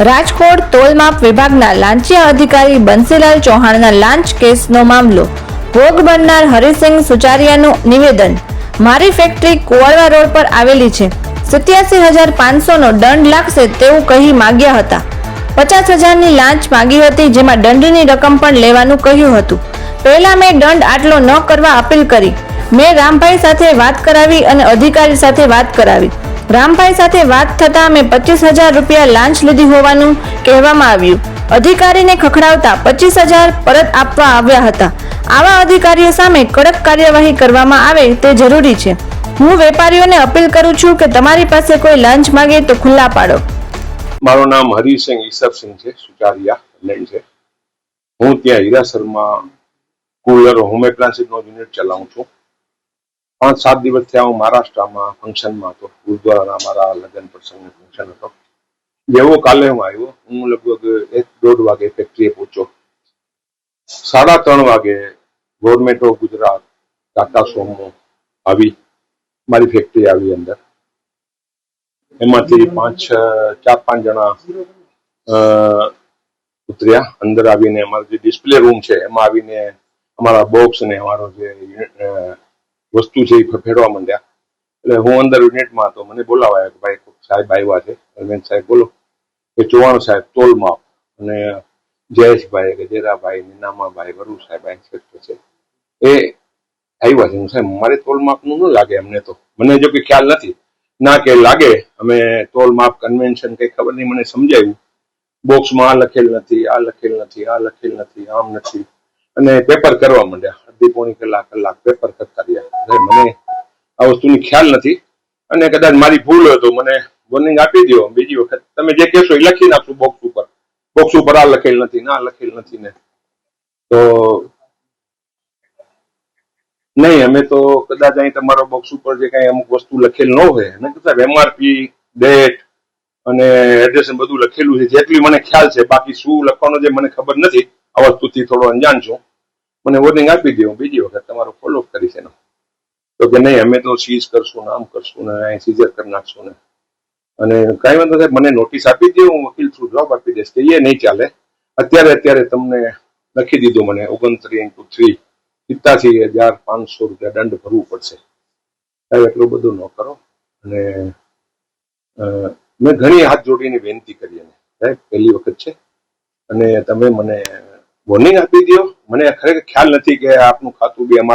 રાજકોટ તોલમાપ વિભાગના લાંચિયા અધિકારી બંસીલાલ ચૌહાણના લાંચ કેસનો મામલો. ભોગ બનનાર હરિસિંહ સુચારિયાનું નિવેદન. મારી ફેક્ટરી કુવાડવા રોડ પર આવેલી છે. 87,500નો દંડ લાગશે તેવું કહી માગ્યા હતા. 50,000ની લાંચ માગી હતી, જેમાં દંડની રકમ પણ લેવાનું કહ્યું હતું. પહેલા મેં દંડ આટલો ન કરવા અપીલ કરી. મેં રામભાઈ સાથે વાત કરાવી અને અધિકારી સાથે વાત કરાવી. રામભાઈ સાથે વાત થતાં મેં 25,000 રૂપિયા લાંચ લીધી હોવાનું કહેવામાં આવ્યું. અધિકારીને ખખડાવતા 25,000 પરત આપવા આવ્યા હતા. આવા અધિકારીઓ સામે કડક કાર્યવાહી કરવામાં આવે તે જરૂરી છે. હું વેપારીઓને અપીલ કરું છું કે તમારી પાસે કોઈ લાંચ માંગે તો ખુલ્લા પાડો. મારું નામ હરિસિંહ ઈસબસિંહ છે, સુચારિયા લેન્ડ છે. હું ત્યાં હીરાસરમાં કુલર હોમ એપ્લાયન્સીસનો યુનિટ ચલાવું છું. 5-7 દિવસ થયા હું મહારાષ્ટ્રમાં ફંક્શનમાં હતો. ગુરુદ્વારાના મારા લગ્ન પ્રસંગનો ફંક્શન હતો. જેવો કાલે હું આવ્યો, હું લગભગ 1-1.5 વાગે ફેક્ટરીએ પહોંચ્યો. 3:30 વાગે ગવર્મેન્ટ ઓફ ગુજરાત ટાટા સોમો આવી, મારી ફેક્ટરી આવી અંદર. એમાંથી 4-5 જણા ઉતર્યા. અંદર આવીને અમારો જે ડિસ્પ્લે રૂમ છે એમાં આવીને અમારા બોક્સ ને અમારો જે વસ્તુ છે એ ફેરવા માંડ્યા. એટલે હું અંદર યુનિટમાં હતો, મને બોલાવાયા કે ભાઈ સાહેબ આવ્યા છે. અરવિંદ સાહેબ બોલો. કે ચૌહાણ સાહેબ તોલ માપ, અને જયેશભાઈ કે જેરાભાઈ, નીનામાભાઈ, વરુ સાહેબ ઇન્સ્પેક્ટર છે એ આવ્યા છે. હું સાહેબ મારે તોલ માપનું ન લાગે અમને, તો મને જો કે ખ્યાલ નથી ના કે લાગે. અમે તોલ માપ કન્વેન્શન કઈ ખબર નહીં, મને સમજાયું. બોક્સમાં આ લખેલ નથી, આ લખેલ નથી, આ લખેલ નથી, આમ નથી, અને પેપર કરવા માંડ્યા. અડધી-પોણી કલાક પેપર કરતા રહ્યા. મને આ વસ્તુની ખ્યાલ નથી, અને કદાચ મારી ભૂલ હોય તો મને વોર્નિંગ આપી દો. બીજી વખત તમે જે કહેશો એ લખી નાખશું બોક્સ ઉપર આ લખેલ નથી, ના લખેલ નથી ને તો નહીં. અમે તો કદાચ અહીં તમારો બોક્સ ઉપર જે કઈ અમુક વસ્તુ લખેલ ન હોય, અને કદાચ એમઆરપી, ડેટ અને એડ્રેસ બધું લખેલું છે જેટલી મને ખ્યાલ છે. બાકી શું લખવાનું જે મને ખબર નથી, આ વસ્તુથી થોડો અંજાન છું. મને વોર્નિંગ આપી દો, બીજી વખત તમારો ફોલોઅપ કરીશ એનો. તો કે નહીં અમે તો સીઝ કરશું ને આમ કરશું ને અહીં સીઝર કરી નાખશું ને. અને કઈ વાંધો સાહેબ, મને નોટિસ આપી દે, હું વકીલ થ્રુ જવાબ આપી દઈશ કે એ નહીં ચાલે. અત્યારે તમને લખી દીધું, મને 29x3 87,500 રૂપિયા દંડ ભરવું પડશે. સાહેબ એટલું બધું ન કરો. અને મેં ઘણી હાથ જોડીને વિનંતી કરી, અને સાહેબ પહેલી વખત છે અને તમે મને વોર્નિંગ આપી દો. મને ખરેખર ખ્યાલ નથી કે આપનું ખાતું બી અમારા